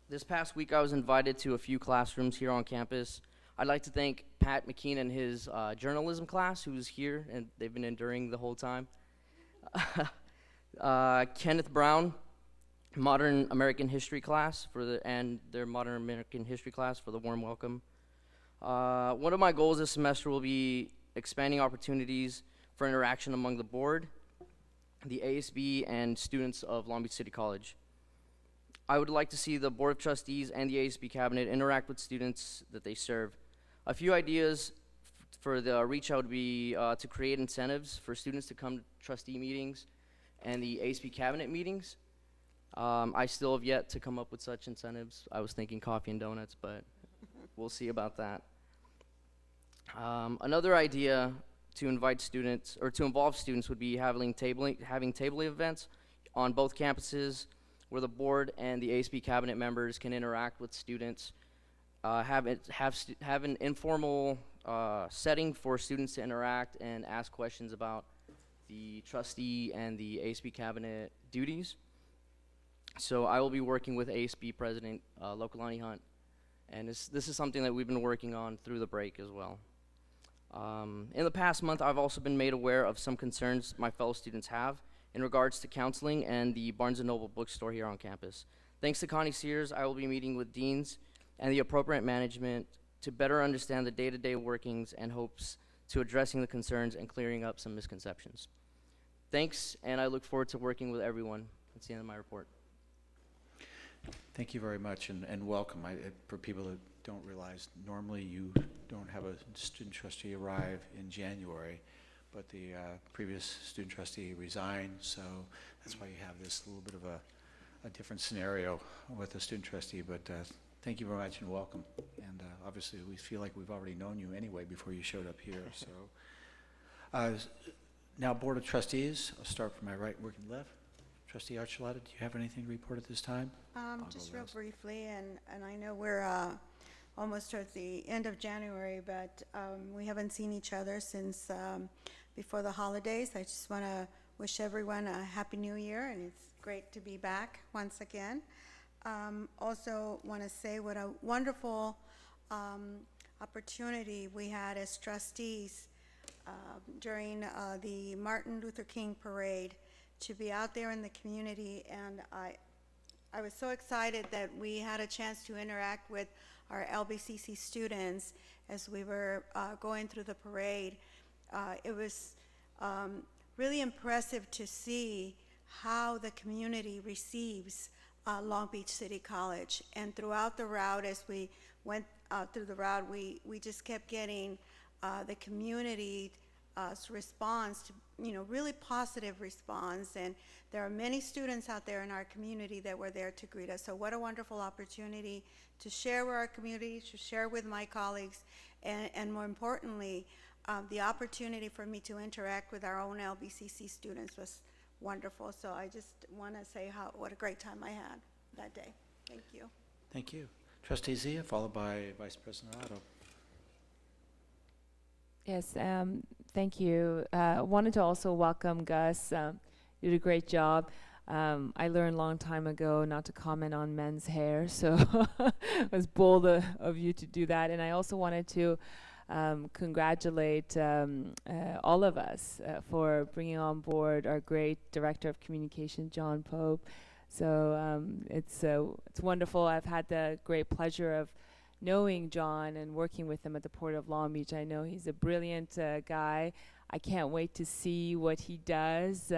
This past week, I was invited to a few classrooms here on campus. I'd like to thank Pat McKean and his journalism class, who's here, and they've been enduring the whole time. Kenneth Brown, Modern American History class, and their Modern American History class for the warm welcome. One of my goals this semester will be expanding opportunities for interaction among the board, the ASB, and students of Long Beach City College. I would like to see the Board of Trustees and the ASB cabinet interact with students that they serve. A few ideas for the reach out would be to create incentives for students to come to trustee meetings and the ASB cabinet meetings. I still have yet to come up with such incentives. I was thinking coffee and donuts, but we'll see about that. Another idea to invite students, or to involve students, would be having tabling events on both campuses where the board and the ASB cabinet members can interact with students. Have an informal setting for students to interact and ask questions about the trustee and the ASB cabinet duties. So I will be working with ASB President Lokalani Hunt, and this is something that we've been working on through the break as well. In the past month, I've also been made aware of some concerns my fellow students have in regards to counseling and the Barnes & Noble bookstore here on campus. Thanks to Connie Sears, I will be meeting with deans and the appropriate management to better understand the day-to-day workings and hopes to addressing the concerns and clearing up some misconceptions. Thanks, and I look forward to working with everyone. That's the end of my report. Thank you very much, and welcome. For people that don't realize, normally you don't have a student trustee arrive in January, but the previous student trustee resigned, so that's why you have this little bit of a different scenario with the student trustee. But thank you very much and welcome. And obviously, we feel like we've already known you anyway before you showed up here. So now, Board of Trustees. I'll start from my right, working left. Trustee Archuleta, do you have anything to report at this time? Just real briefly, and I know we're almost at the end of January, but we haven't seen each other since before the holidays. I just want to wish everyone a Happy New Year, and it's great to be back once again. Also want to say what a wonderful opportunity we had as trustees during the Martin Luther King Parade to be out there in the community, and I was so excited that we had a chance to interact with our LBCC students as we were going through the parade. It was really impressive to see how the community receives Long Beach City College. And throughout the route, as we went through the route, we just kept getting the community response to, really positive response. And there are many students out there in our community that were there to greet us. So what a wonderful opportunity to share with our community, to share with my colleagues, and more importantly, the opportunity for me to interact with our own LBCC students was wonderful. So I just want to say what a great time I had that day. Thank you. Thank you. Trustee Zia, followed by Vice President Otto. Yes, thank you. Wanted to also welcome Gus. You did a great job. I learned a long time ago not to comment on men's hair, so it was bold of you to do that. And I also wanted to congratulate all of us for bringing on board our great Director of Communication, John Pope. So it's wonderful. I've had the great pleasure of knowing John and working with him at the Port of Long Beach. I know he's a brilliant guy. I can't wait to see what he does.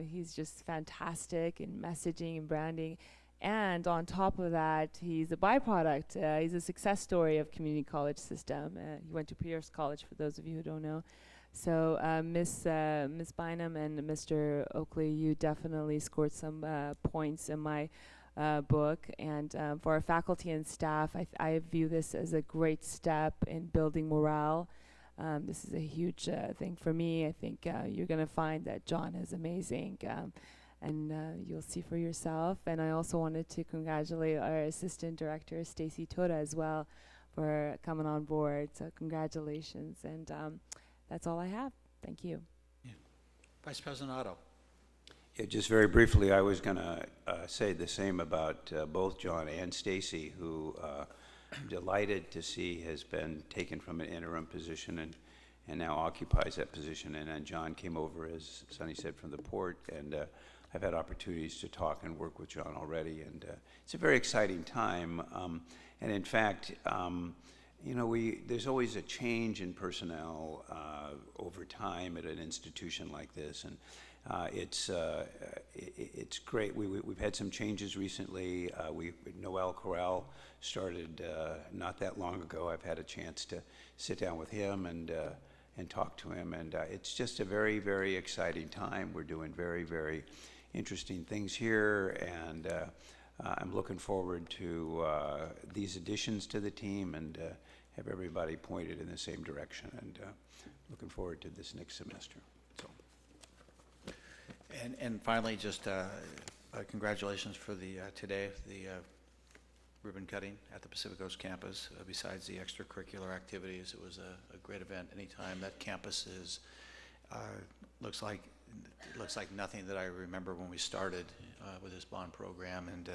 He's just fantastic in messaging and branding. And on top of that, he's a byproduct. He's a success story of community college system. He went to Pierce College, for those of you who don't know. So Ms. Bynum and Mr. Oakley, you definitely scored some points in my book. And for our faculty and staff, I view this as a great step in building morale. This is a huge thing for me. I think you're going to find that John is amazing, and you'll see for yourself. And I also wanted to congratulate our Assistant Director, Stacy Toda, as well, for coming on board. So congratulations. And that's all I have. Thank you. Yeah. Vice President Otto. Yeah, just very briefly, I was going to say the same about both John and Stacy, who I'm delighted to see has been taken from an interim position and now occupies that position. And then John came over, as Sonny said, from the port, and I've had opportunities to talk and work with John already, and it's a very exciting time. And in fact, you know, there's always a change in personnel over time at an institution like this, and it's great. We've had some changes recently. Noel Corral started not that long ago. I've had a chance to sit down with him and talk to him, and it's just a very, very exciting time. We're doing very, very interesting things here, and I'm looking forward to these additions to the team and have everybody pointed in the same direction, and looking forward to this next semester. So. And finally, just congratulations for the today, the ribbon cutting at the Pacific Coast campus. Besides the extracurricular activities, it was a great event. Anytime that campus is looks like nothing that I remember when we started with this bond program, and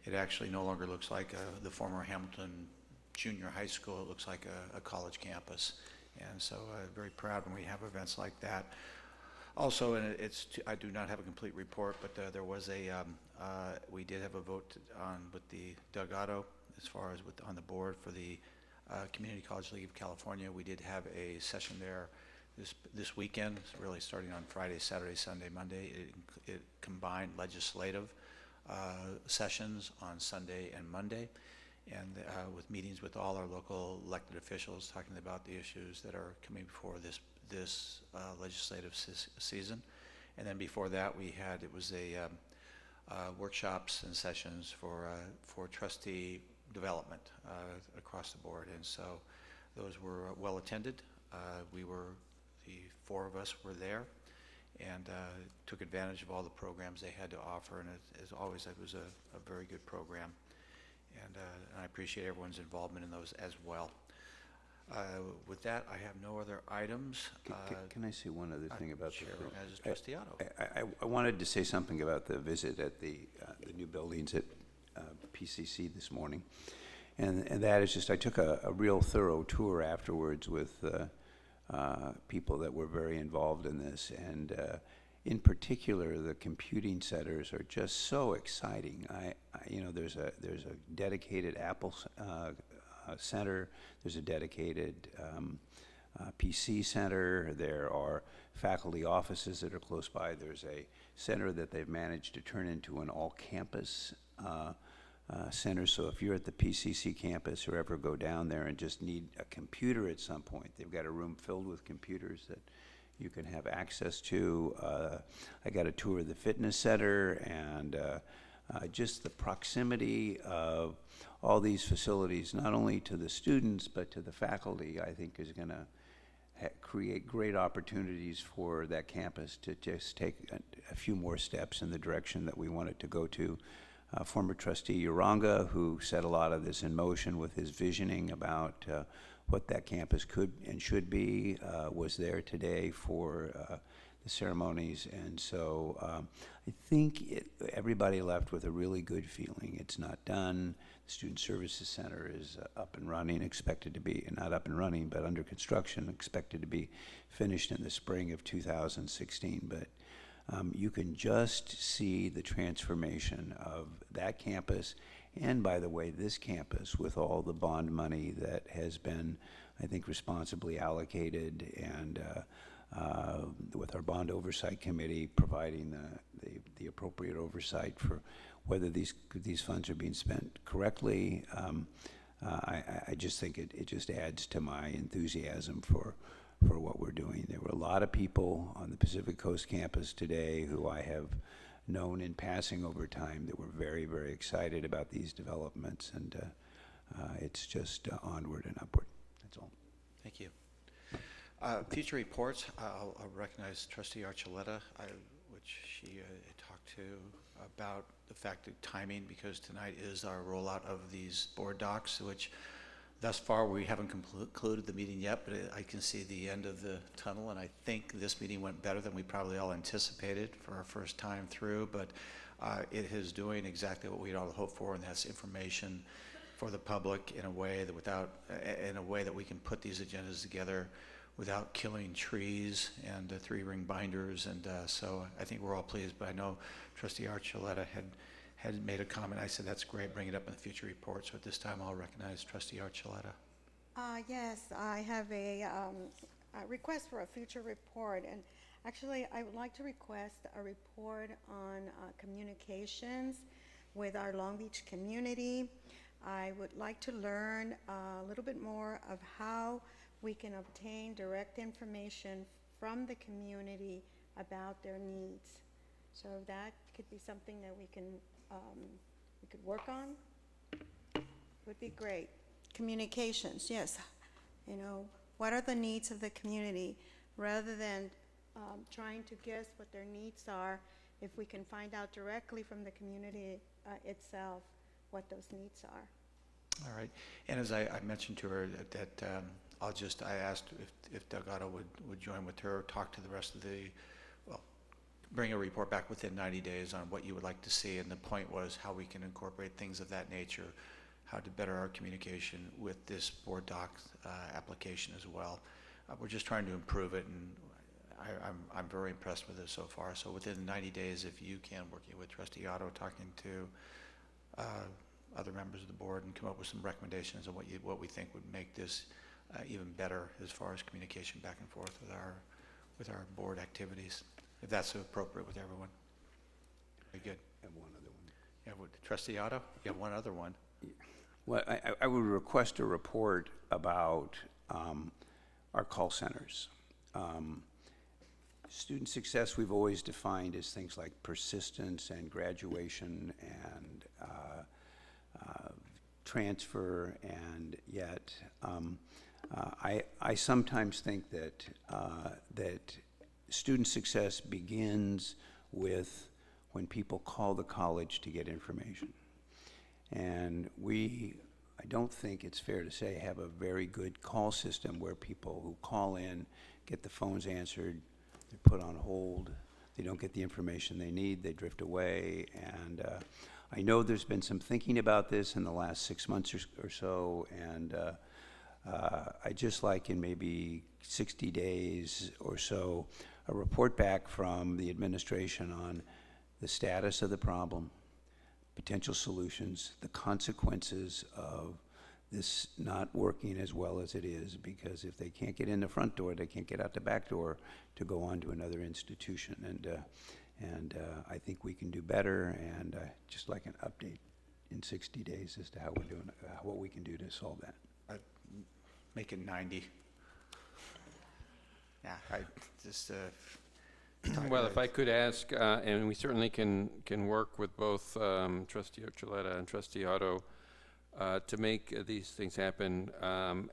it actually no longer looks like the former Hamilton Junior High School. It looks like a college campus, and so very proud when we have events like that. Also, and I do not have a complete report, but there was we did have a vote with the Doug Otto as far as on the board for the Community College League of California. We did have a session there this weekend, really starting on Friday, Saturday, Sunday, Monday. It combined legislative sessions on Sunday and Monday, and with meetings with all our local elected officials talking about the issues that are coming before this legislative season. And then before that, it was workshops and sessions for trustee development across the board, and so those were well attended. The four of us were there, and took advantage of all the programs they had to offer, and as always, it was a very good program, and I appreciate everyone's involvement in those as well. With that, I have no other items. Can I say one other thing about Chair, as Trustee Otto. I wanted to say something about the visit at the new buildings at PCC this morning, and that is just I took a real thorough tour afterwards with people that were very involved in this, and in particular, the computing centers are just so exciting. You know, there's a dedicated Apple center. There's a dedicated PC center. There are faculty offices that are close by. There's a center that they've managed to turn into an all-campus center. So if you're at the PCC campus or ever go down there and just need a computer at some point, they've got a room filled with computers that you can have access to. I got a tour of the fitness center, and just the proximity of all these facilities, not only to the students but to the faculty, I think is going to create great opportunities for that campus to just take a few more steps in the direction that we want it to go to. Former trustee Uranga, who set a lot of this in motion with his visioning about what that campus could and should be, was there today for the ceremonies, and so I think everybody left with a really good feeling. It's not done. The Student Services Center is up and running, expected to be, not up and running, but under construction, expected to be finished in the spring of 2016, but you can just see the transformation of that campus, and by the way, this campus, with all the bond money that has been, I think, responsibly allocated, and with our bond oversight committee providing the appropriate oversight for whether these funds are being spent correctly. I just think it just adds to my enthusiasm for what we're doing. There were a lot of people on the Pacific Coast campus today who I have known in passing over time that were very, very excited about these developments, and it's just onward and upward. That's all. Thank you. Future reports, I'll recognize Trustee Archuleta, which she talked to about the fact that timing, because tonight is our rollout of these board docs, which Thus far, we haven't concluded the meeting yet, but I can see the end of the tunnel, and I think this meeting went better than we probably all anticipated for our first time through, but it is doing exactly what we'd all hoped for, and that's information for the public in a way that we can put these agendas together without killing trees and 3-ring binders, and so I think we're all pleased. But I know Trustee Archuleta had made a comment. I said, that's great, bring it up in the future report. So at this time, I'll recognize Trustee Archuleta. Yes, I have a request for a future report, and actually, I would like to request a report on communications with our Long Beach community. I would like to learn a little bit more of how we can obtain direct information from the community about their needs. So that could be something that we could work on. Would be great. Communications, yes. You know, what are the needs of the community, rather than trying to guess what their needs are. If we can find out directly from the community itself what those needs are. All right. And as I mentioned to her that I asked if Doug Otto would join with her, talk to the rest of bring a report back within 90 days on what you would like to see. And the point was how we can incorporate things of that nature, how to better our communication with this board docs application as well. We're just trying to improve it, and I'm very impressed with it so far. So within 90 days, if you can, working with Trustee Otto, talking to other members of the board, and come up with some recommendations on what we think would make this even better as far as communication back and forth with our board activities, if that's appropriate with everyone. Very good. I have one other one. Yeah, Trustee Otto, you have one other one. Well, I would request a report about our call centers. Student success we've always defined as things like persistence and graduation and transfer, and yet I sometimes think that student success begins with when people call the college to get information. And I don't think it's fair to say, have a very good call system where people who call in get the phones answered, they're put on hold, they don't get the information they need, they drift away. And I know there's been some thinking about this in the last 6 months or so, and I'd just like in maybe 60 days or so, a report back from the administration on the status of the problem, potential solutions, the consequences of this not working as well as it is, because if they can't get in the front door, they can't get out the back door to go on to another institution. And I think we can do better, and just like an update in 60 days as to how we're doing, what we can do to solve that. Make it 90. Yeah, I just... Well, if I could ask, and we certainly can work with both Trustee Archuleta and Trustee Otto to make these things happen.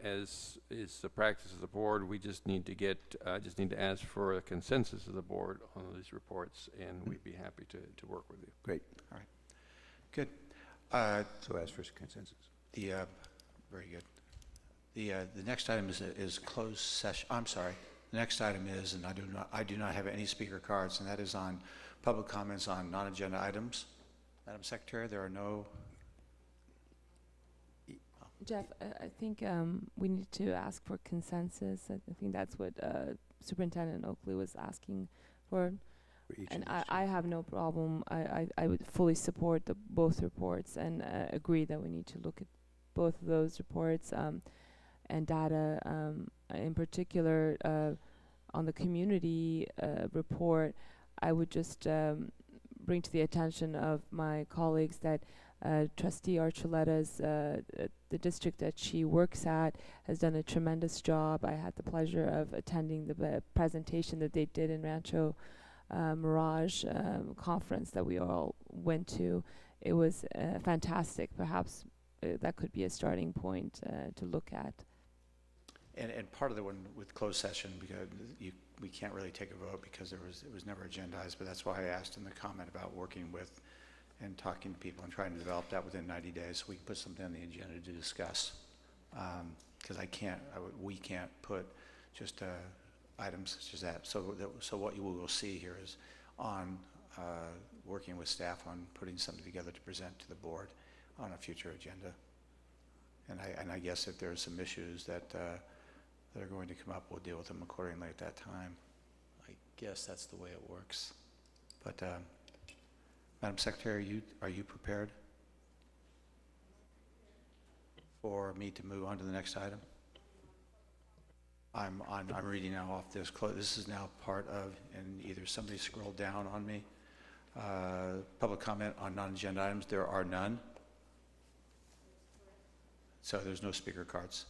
As is the practice of the board, we just need to ask for a consensus of the board on these reports, and we'd be happy to work with you. Great. All right. Good. So ask for consensus. Very good. The next item is closed session. I'm sorry. The next item is, and I do not have any speaker cards, and that is on public comments on non-agenda items. Madam Secretary, there are no... Jeff, I think we need to ask for consensus. I think that's what Superintendent Oakley was asking for. And I have no problem. I would fully support both reports and agree that we need to look at both of those reports and data. In particular, on the community report, I would just bring to the attention of my colleagues that Trustee Archuleta's, the district that she works at, has done a tremendous job. I had the pleasure of attending the presentation that they did in Rancho Mirage conference that we all went to. It was fantastic. Perhaps that could be a starting point to look at. And part of the one with closed session, because we can't really take a vote because it was never agendized, but that's why I asked in the comment about working with and talking to people and trying to develop that within 90 days so we can put something on the agenda to discuss. because we can't put just items such as that. So what you will see here is on working with staff on putting something together to present to the board on a future agenda. And I guess if there are some issues that are going to come up, we'll deal with them accordingly at that time. I guess that's the way it works. But Madam Secretary, are you prepared for me to move on to the next item? I'm reading now off this. This is now part of, and either somebody scrolled down on me. Public comment on non-agenda items. There are none. So there's no speaker cards.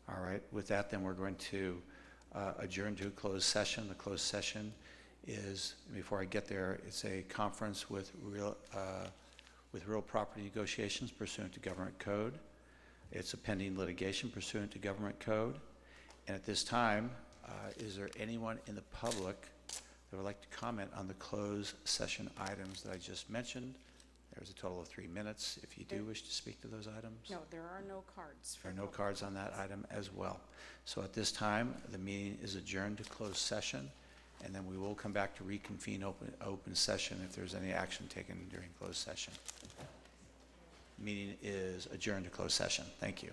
All right. With that, then we're going to adjourn to a closed session. The closed session is, before I get there, it's a conference with real property negotiations pursuant to government code. It's a pending litigation pursuant to government code. And at this time, is there anyone in the public that would like to comment on the closed session items that I just mentioned? There's a total of 3 minutes. If you do wish to speak to those items. No, there are no cards. There are no cards on that item as well. So at this time, the meeting is adjourned to closed session, and then we will come back to reconvene open session if there's any action taken during closed session. Meeting is adjourned to closed session. Thank you.